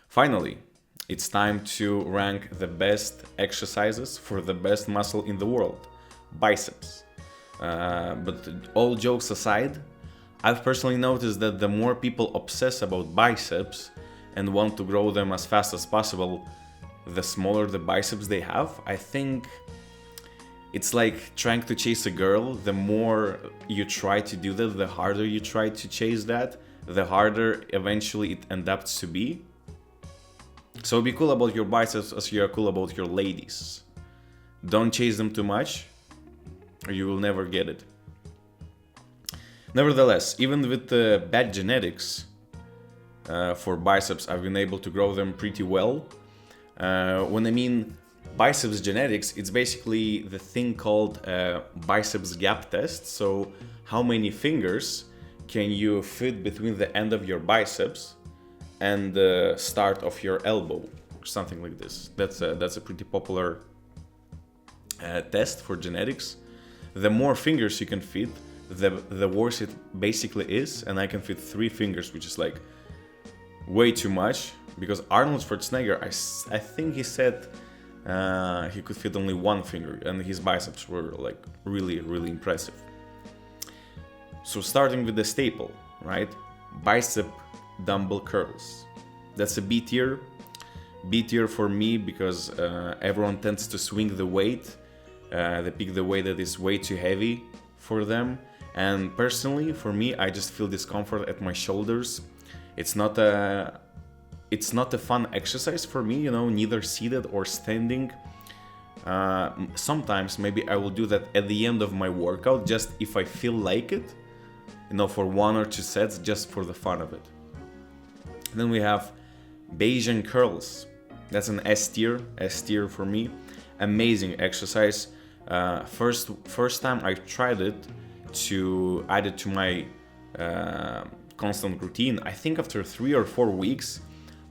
Finally, it's time to rank the best exercises for the best muscle in the world, biceps. But all jokes aside, I've personally noticed that the more people obsess about biceps and want to grow them as fast as possible, the smaller the biceps they have. I think it's like trying to chase a girl. The more you try to do that, the harder you try to chase that, the harder eventually it ends up to be. So be cool about your biceps as you are cool about your ladies. Don't chase them too much, or you will never get it. Nevertheless, even with the bad genetics for biceps, I've been able to grow them pretty well. When I mean biceps genetics, it's basically the thing called biceps gap test. So how many fingers can you fit between the end of your biceps and the start of your elbow, or something like this. That's a pretty popular test for genetics. The more fingers you can fit, the worse it basically is. And I can fit 3 fingers, which is like way too much, because Arnold Schwarzenegger, I think he said he could fit only 1 finger, and his biceps were like really, really impressive. So starting with the staple, right? Bicep dumbbell curls. That's a B tier. B tier for me because everyone tends to swing the weight. They pick the weight that is way too heavy for them. And personally, for me, I just feel discomfort at my shoulders. It's not a fun exercise for me, neither seated or standing. Sometimes maybe I will do that at the end of my workout, just if I feel like it, for 1 or 2 sets, just for the fun of it. Then we have Bayesian curls. That's an S tier for me. Amazing exercise. First time I tried it to add it to my constant routine, I think after 3 or 4 weeks,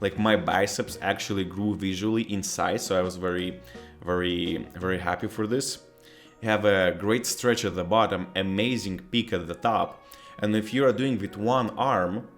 like my biceps actually grew visually in size. So I was very, very, very happy for this. You have a great stretch at the bottom, amazing peak at the top. And if you are doing with one arm,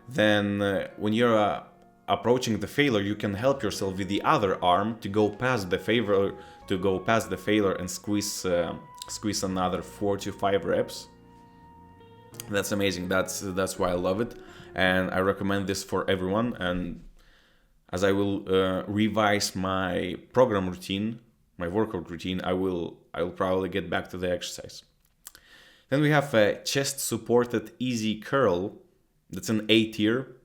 then when you're approaching the failure, you can help yourself with the other arm to go past the failure, and squeeze another 4 to 5 reps. That's amazing. That's why I love it, and I recommend this for everyone. And as I will revise my program routine, my workout routine, I will probably get back to the exercise. Then we have a chest supported easy curl. That's an A tier.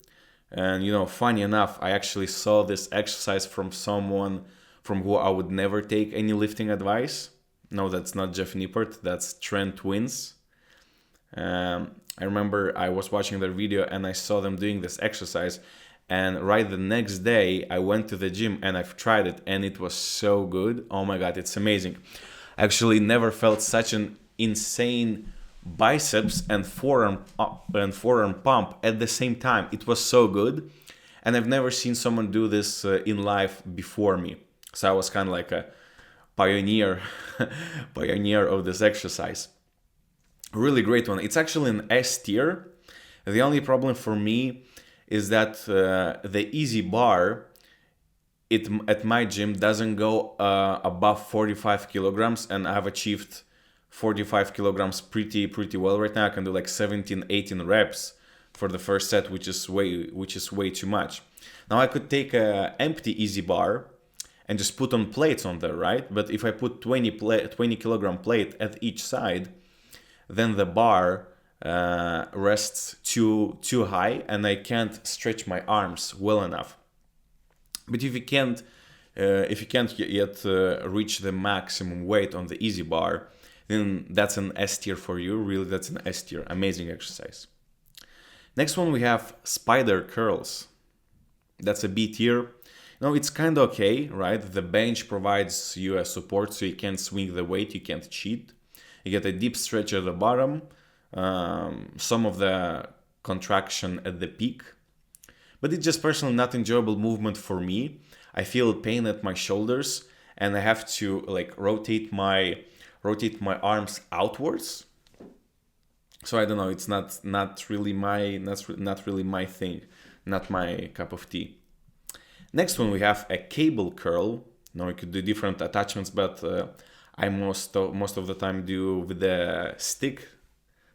And funny enough, I actually saw this exercise from someone from who I would never take any lifting advice. No, that's not Jeff Nippert, that's Trent Twins. I remember I was watching their video and I saw them doing this exercise, and right the next day I went to the gym and I've tried it, and it was so good. Oh my god, it's amazing. I actually never felt such an insane biceps and forearm pump at the same time. It was so good, and I've never seen someone do this in life before me. So I was kind of like a pioneer of this exercise. Really great one. It's actually an S tier. The only problem for me is that the easy bar at my gym doesn't go above 45 kilograms, and I've achieved 45 kilograms pretty well right now. I can do like 17-18 reps for the first set, which is way too much. Now I could take a empty easy bar and just put on plates on there, right? But if I put 20 kilogram plate at each side, then the bar rests too high, and I can't stretch my arms well enough. But if you can't yet reach the maximum weight on the easy bar, then that's an S tier for you. Really, that's an S tier. Amazing exercise. Next one, we have spider curls. That's a B tier. It's kind of okay, right? The bench provides you a support, so you can't swing the weight, you can't cheat. You get a deep stretch at the bottom, some of the contraction at the peak. But it's just personally not enjoyable movement for me. I feel pain at my shoulders, and I have to rotate my arms outwards. So I don't know. It's not really my thing, not my cup of tea. Next one we have a cable curl. Now you could do different attachments, but I most of the time do with the stick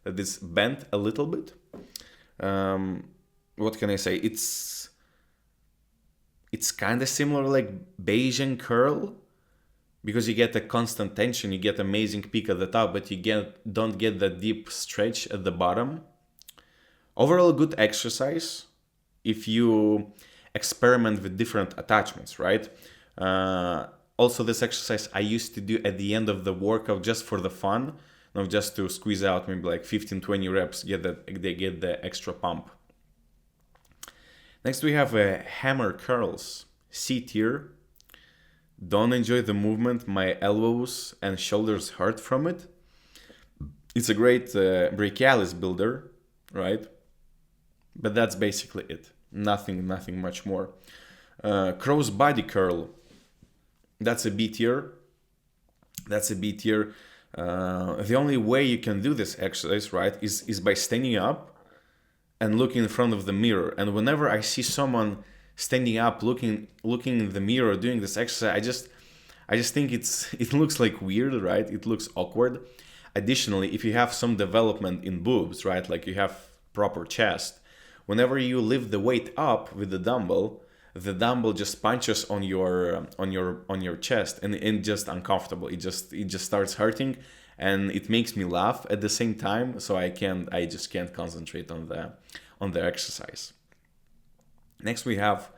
that is bent a little bit. What can I say? It's kind of similar like Bayesian curl, because you get a constant tension, you get amazing peak at the top, but you don't get that deep stretch at the bottom. Overall, good exercise if you experiment with different attachments, right? Also, this exercise I used to do at the end of the workout just for the fun, just to squeeze out maybe like 15-20 reps, they get the extra pump. Next we have hammer curls, C tier. Don't enjoy the movement, my elbows and shoulders hurt from it. It's a great brachialis builder, right? But that's basically it. Nothing much more. Cross body curl, that's a B tier. The only way you can do this exercise, right, is by standing up and looking in front of the mirror. And whenever I see someone standing up, looking in the mirror, doing this exercise, I just think it looks like weird, right? It looks awkward. Additionally, if you have some development in boobs, right, like you have proper chest, whenever you lift the weight up with the dumbbell just punches on your chest, and it's just uncomfortable. It just starts hurting, and it makes me laugh at the same time. So I just can't concentrate on the exercise. Next we have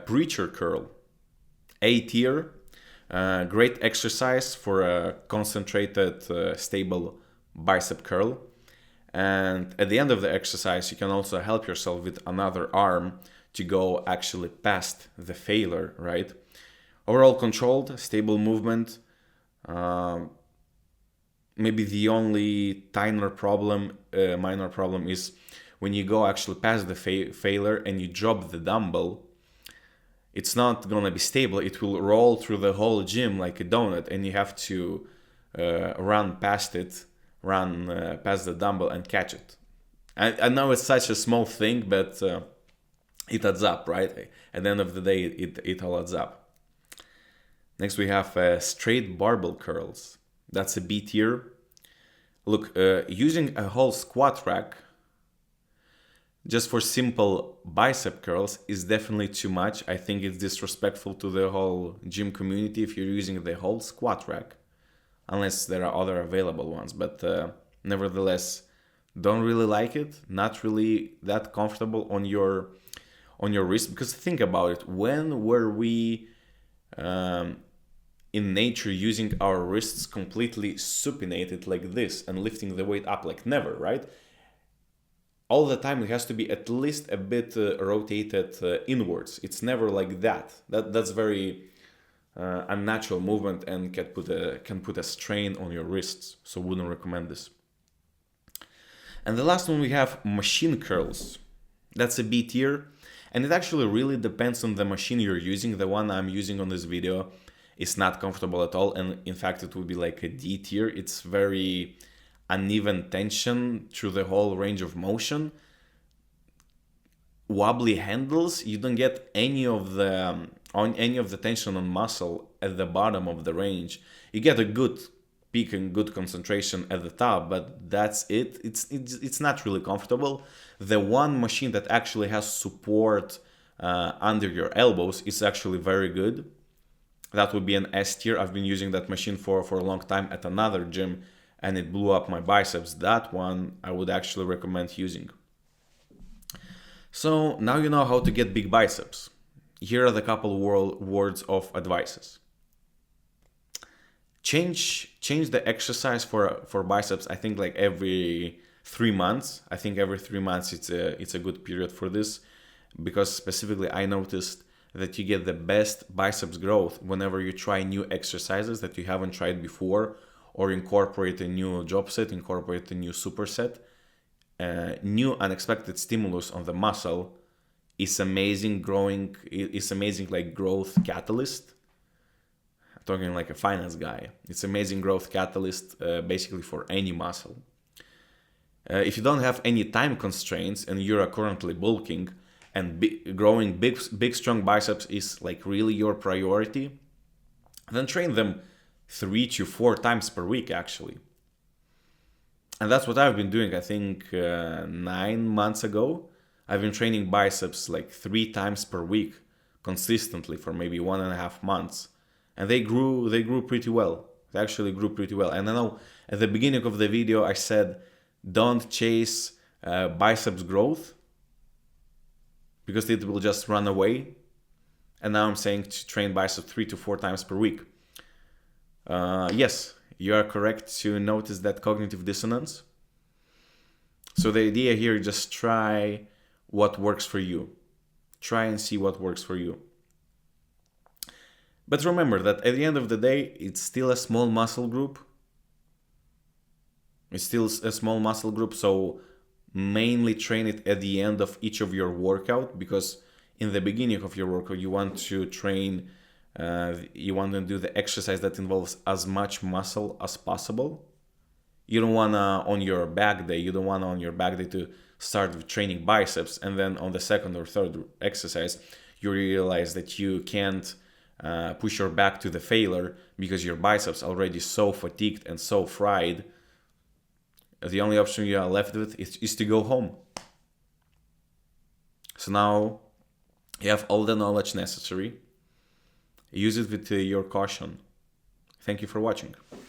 preacher curl, A tier. Great exercise for a concentrated, stable bicep curl. And at the end of the exercise, you can also help yourself with another arm to go actually past the failure, right? Overall controlled, stable movement. Maybe the only minor problem is when you go actually past the failure and you drop the dumbbell, it's not gonna be stable. It will roll through the whole gym like a donut, and you have to run past the dumbbell and catch it. I know it's such a small thing, but it adds up, right? At the end of the day, it all adds up. Next we have straight barbell curls. That's a B tier. Look, using a whole squat rack just for simple bicep curls is definitely too much. I think it's disrespectful to the whole gym community if you're using the whole squat rack, unless there are other available ones. But nevertheless, don't really like it. Not really that comfortable on your wrist, because think about it. When were we in nature using our wrists completely supinated like this and lifting the weight up? Like never, right? All the time it has to be at least a bit rotated inwards. It's never like that. That's very unnatural movement and can put a strain on your wrists. So wouldn't recommend this. And the last one we have machine curls. That's a B tier. And it actually really depends on the machine you're using. The one I'm using on this video is not comfortable at all. And in fact, it would be like a D tier. It's very uneven tension through the whole range of motion. Wobbly handles, you don't get any of the tension on muscle at the bottom of the range. You get a good peak and good concentration at the top, but that's it. It's not really comfortable. The one machine that actually has support under your elbows is actually very good. That would be an S tier. I've been using that machine for a long time at another gym, and it blew up my biceps. That one I would actually recommend using. So now you know how to get big biceps. Here are the couple words of advices. Change the exercise for biceps. I think like every 3 months. I think every 3 months it's a good period for this, because specifically I noticed that you get the best biceps growth whenever you try new exercises that you haven't tried before, or incorporate a new job set, incorporate a new superset. New unexpected stimulus on the muscle is amazing like growth catalyst. I'm talking like a finance guy. It's amazing growth catalyst basically for any muscle. If you don't have any time constraints and you're currently bulking, and growing big strong biceps is like really your priority, then train them 3 to 4 times per week actually. And that's what I've been doing. I think 9 months ago, I've been training biceps like 3 times per week consistently for maybe 1.5 months, and they grew pretty well. They actually grew pretty well. And I know at the beginning of the video I said don't chase biceps growth because it will just run away. And now I'm saying to train biceps 3 to 4 times per week. Yes, you are correct to notice that cognitive dissonance. So the idea here is just try what works for you. Try and see what works for you. But remember that at the end of the day, it's still a small muscle group. It's still a small muscle group, so mainly train it at the end of each of your workout, because in the beginning of your workout, you want to train, you want to do the exercise that involves as much muscle as possible. You don't want to, on your back day, to start with training biceps, and then on the second or third exercise, you realize that you can't push your back to the failure because your biceps already so fatigued and so fried. The only option you are left with is to go home. So now you have all the knowledge necessary. Use it with your caution. Thank you for watching.